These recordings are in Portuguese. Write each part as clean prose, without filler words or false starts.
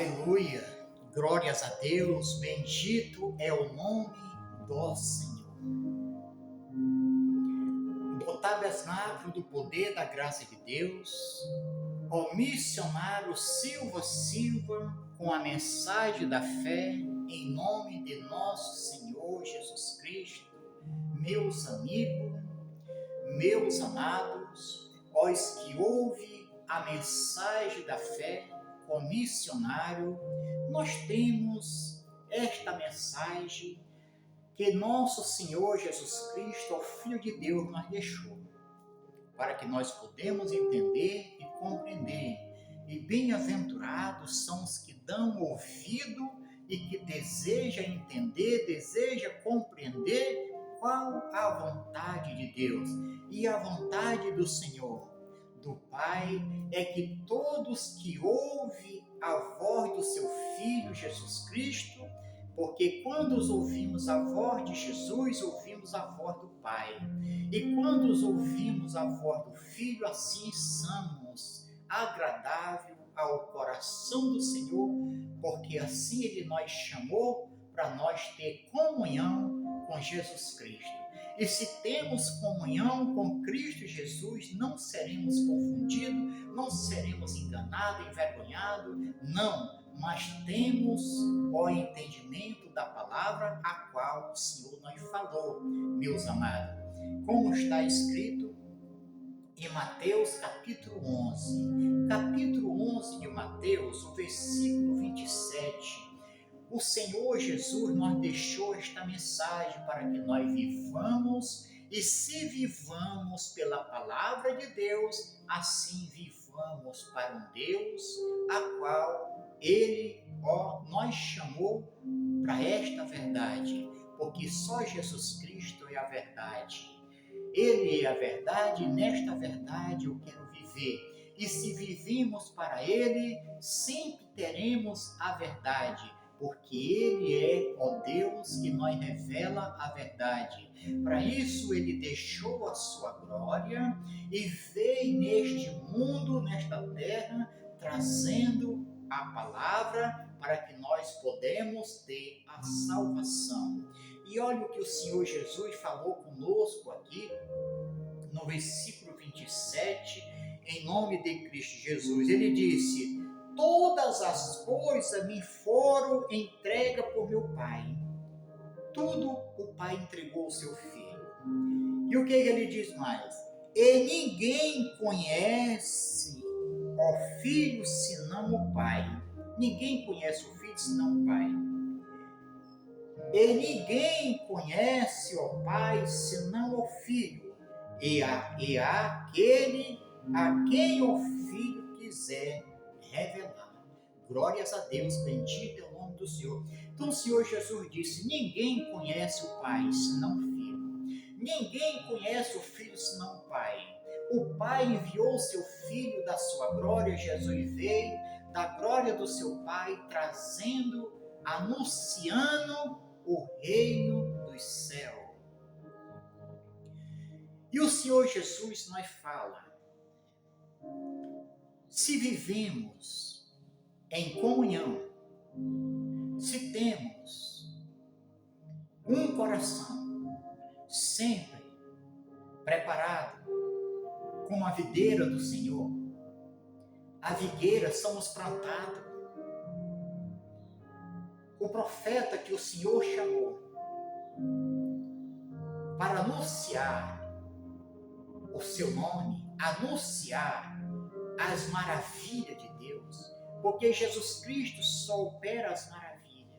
Aleluia! Glórias a Deus, bendito é o nome do Senhor. O tabernáculo do poder da graça de Deus, o missionário Silva com a mensagem da fé, em nome de nosso Senhor Jesus Cristo, meus amigos, meus amados, os que ouvem a mensagem da fé, o missionário, nós temos esta mensagem que nosso Senhor Jesus Cristo, o Filho de Deus, nos deixou, para que nós podemos entender e compreender. E bem-aventurados são os que dão ouvido e que desejam entender, desejam compreender qual a vontade de Deus. E a vontade do Senhor, do Pai, é que todos que ouvem a voz do seu Filho Jesus Cristo, porque quando ouvimos a voz de Jesus, ouvimos a voz do Pai. E quando ouvimos a voz do Filho, assim somos agradável ao coração do Senhor, porque assim Ele nos chamou para nós ter comunhão com Jesus Cristo. E se temos comunhão com Cristo Jesus, não seremos confundidos, não seremos enganados, envergonhados, não, mas temos o entendimento da palavra a qual o Senhor nos falou, meus amados. Como está escrito em Mateus capítulo 11. Capítulo 11 de Mateus, o versículo 27. O Senhor Jesus nos deixou esta mensagem para que nós vivamos, e se vivamos pela palavra de Deus, assim vivamos para um Deus a qual Ele nos chamou para esta verdade, porque só Jesus Cristo é a verdade. Ele é a verdade, e nesta verdade eu quero viver. E se vivemos para Ele, sempre teremos a verdade, porque Ele é o Deus que nos revela a verdade. Para isso Ele deixou a sua glória e veio neste mundo, nesta terra, trazendo a palavra para que nós podemos ter a salvação. E olha o que o Senhor Jesus falou conosco aqui no versículo 27, em nome de Cristo Jesus. Ele disse: todas as coisas me foram entregues por meu Pai. Tudo o Pai entregou ao seu Filho. E o que ele diz mais? E ninguém conhece o Filho senão o Pai. Ninguém conhece o Filho senão o Pai. E ninguém conhece o Pai senão o Filho. E aquele a quem o Filho quiser revelar. Glórias a Deus, bendito é o nome do Senhor. Então o Senhor Jesus disse: ninguém conhece o Pai senão o Filho. Ninguém conhece o Filho senão o Pai. O Pai enviou o seu Filho da sua glória, Jesus veio da glória do seu Pai, trazendo, anunciando o reino dos céus. E o Senhor Jesus nos fala: se vivemos em comunhão, se temos um coração sempre preparado como a videira do Senhor, a figueira somos plantados. O profeta que o Senhor chamou para anunciar o seu nome, anunciar as maravilhas de Deus, porque Jesus Cristo só opera as maravilhas.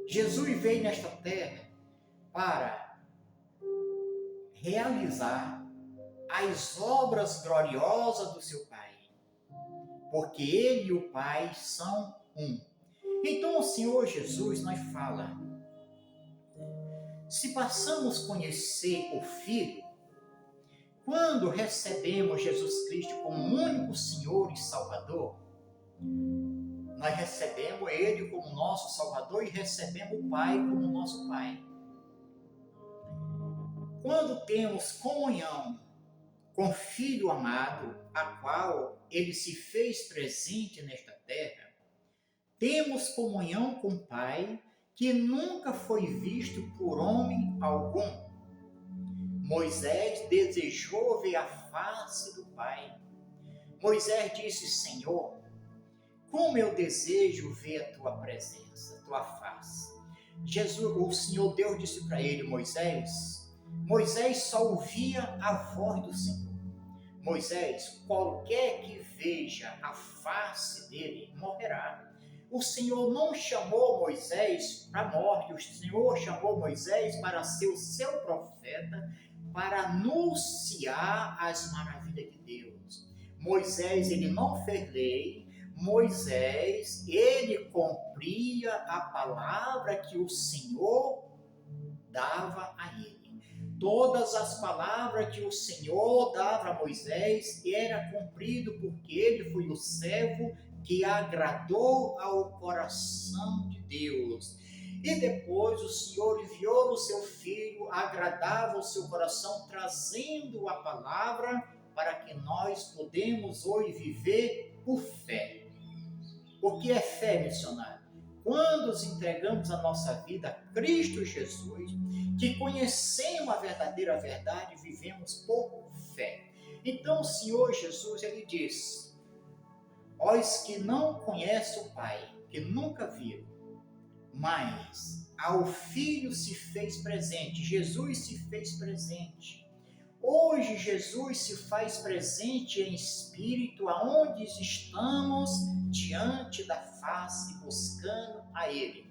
Jesus veio nesta terra para realizar as obras gloriosas do seu Pai, porque Ele e o Pai são um. Então o Senhor Jesus nos fala: se passamos a conhecer o Filho, quando recebemos Jesus Cristo como único Senhor e Salvador, nós recebemos Ele como nosso Salvador e recebemos o Pai como nosso Pai. Quando temos comunhão com o Filho amado, a qual Ele se fez presente nesta terra, temos comunhão com o Pai, que nunca foi visto por homem algum. Moisés desejou ver a face do Pai. Moisés disse: Senhor, como eu desejo ver a tua presença, a tua face. O Senhor Deus disse para ele: Moisés só ouvia a voz do Senhor. Moisés, qualquer que veja a face dele, morrerá. O Senhor não chamou Moisés para a morte, o Senhor chamou Moisés para ser o seu profeta, para anunciar as maravilhas de Deus. Moisés, ele não fez lei, Moisés, ele cumpria a palavra que o Senhor dava a ele. Todas as palavras que o Senhor dava a Moisés era cumprido porque ele foi o servo que agradou ao coração de Deus. E depois o Senhor enviou o seu filho, agradava o seu coração, trazendo a palavra para que nós podemos hoje viver por fé. O que é fé, missionário? Quando nos entregamos a nossa vida a Cristo Jesus, que conhecemos a verdadeira verdade, vivemos por fé. Então o Senhor Jesus, ele diz: os que não conhecem o Pai, que nunca viram, mas ao Filho se fez presente, Jesus se fez presente. Hoje Jesus se faz presente em espírito, aonde estamos diante da face, buscando a Ele.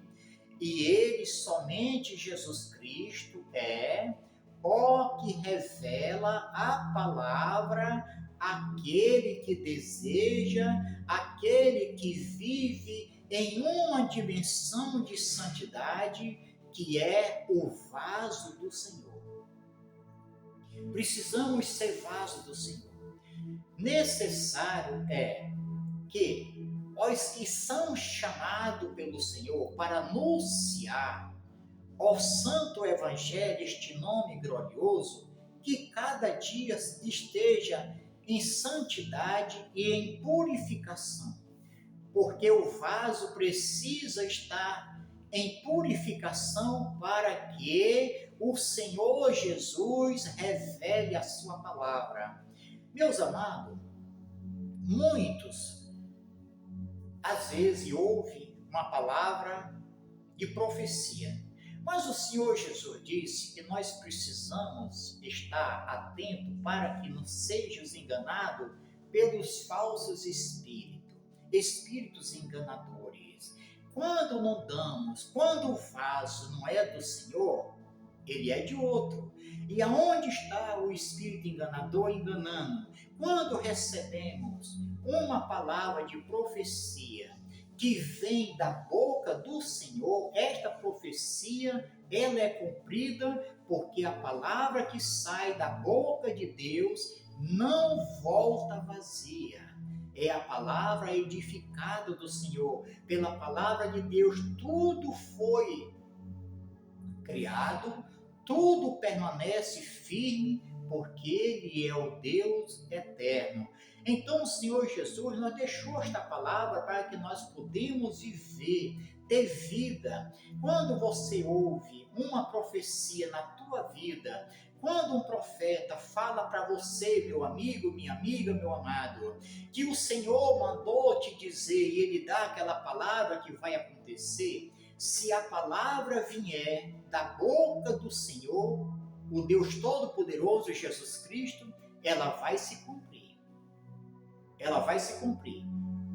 E Ele, somente Jesus Cristo, é o que revela a palavra, aquele que deseja, aquele que vive em uma dimensão de santidade, que é o vaso do Senhor. Precisamos ser vaso do Senhor. Necessário é que os que são chamados pelo Senhor para anunciar o santo evangelho, este nome glorioso, que cada dia esteja em santidade e em purificação, porque o vaso precisa estar em purificação para que o Senhor Jesus revele a sua palavra. Meus amados, muitos às vezes ouvem uma palavra de profecia, mas o Senhor Jesus disse que nós precisamos estar atentos para que não sejamos enganados pelos falsos espíritos enganadores. Quando não damos, quando o vaso não é do Senhor, ele é de outro. E aonde está o espírito enganador enganando? Quando recebemos uma palavra de profecia que vem da boca do Senhor, esta profecia, ela é cumprida porque a palavra que sai da boca de Deus não volta vazia. É a palavra edificada do Senhor. Pela palavra de Deus, tudo foi criado, tudo permanece firme, porque Ele é o Deus eterno. Então o Senhor Jesus nos deixou esta palavra para que nós podemos viver, ter vida. Quando você ouve uma profecia na tua vida, quando um profeta fala para você, meu amigo, minha amiga, meu amado, que o Senhor mandou te dizer e Ele dá aquela palavra que vai acontecer, se a palavra vier da boca do Senhor, o Deus Todo-Poderoso, Jesus Cristo, ela vai se cumprir. Ela vai se cumprir.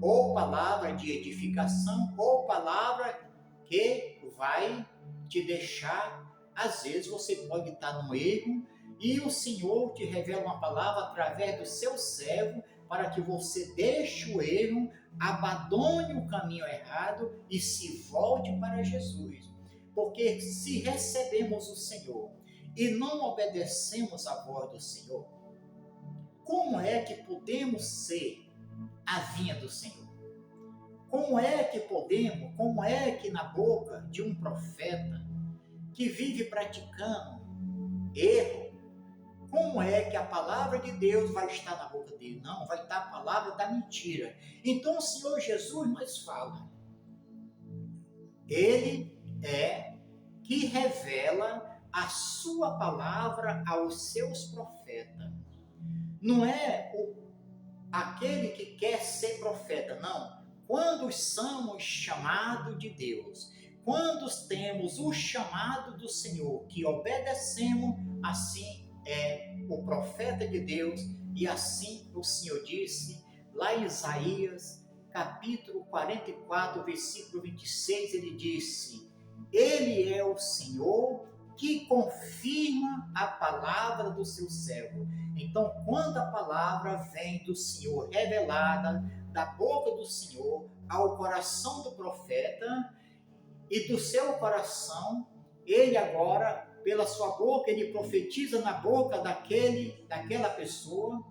Ou palavra de edificação, ou palavra que vai te deixar. Às vezes você pode estar no erro e o Senhor te revela uma palavra através do seu servo para que você deixe o erro, abandone o caminho errado e se volte para Jesus. Porque se recebemos o Senhor e não obedecemos à voz do Senhor, como é que podemos ser a vinha do Senhor? Como é que na boca de um profeta que vive praticando erro, como é que a palavra de Deus vai estar na boca dele? Não, vai estar a palavra da mentira. Então o Senhor Jesus nos fala. Ele é que revela a sua palavra aos seus profetas. Não é aquele que quer ser profeta, não. Quando somos chamados de Deus, quando temos o chamado do Senhor, que obedecemos, assim é o profeta de Deus, e assim o Senhor disse lá em Isaías, capítulo 44, versículo 26, ele disse: Ele é o Senhor que confirma a palavra do seu servo. Então, quando a palavra vem do Senhor, revelada da boca do Senhor ao coração do profeta, e do seu coração, ele agora, pela sua boca, ele profetiza na boca daquela pessoa,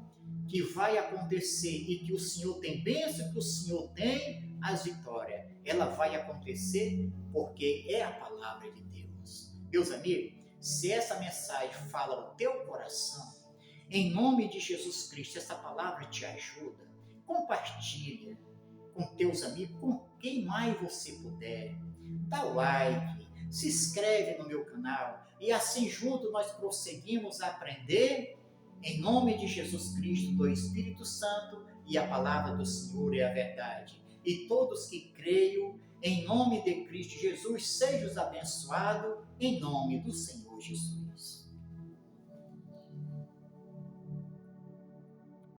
que vai acontecer e que o Senhor tem bênção, que o Senhor tem as vitórias. Ela vai acontecer porque é a palavra de Deus. Meus amigos, se essa mensagem fala ao teu coração, em nome de Jesus Cristo, essa palavra te ajuda, compartilha com teus amigos, com quem mais você puder. Dá like, se inscreve no meu canal e assim juntos nós prosseguimos a aprender em nome de Jesus Cristo, do Espírito Santo, e a palavra do Senhor é a verdade. E todos que creiam em nome de Cristo Jesus, sejam abençoados em nome do Senhor Jesus.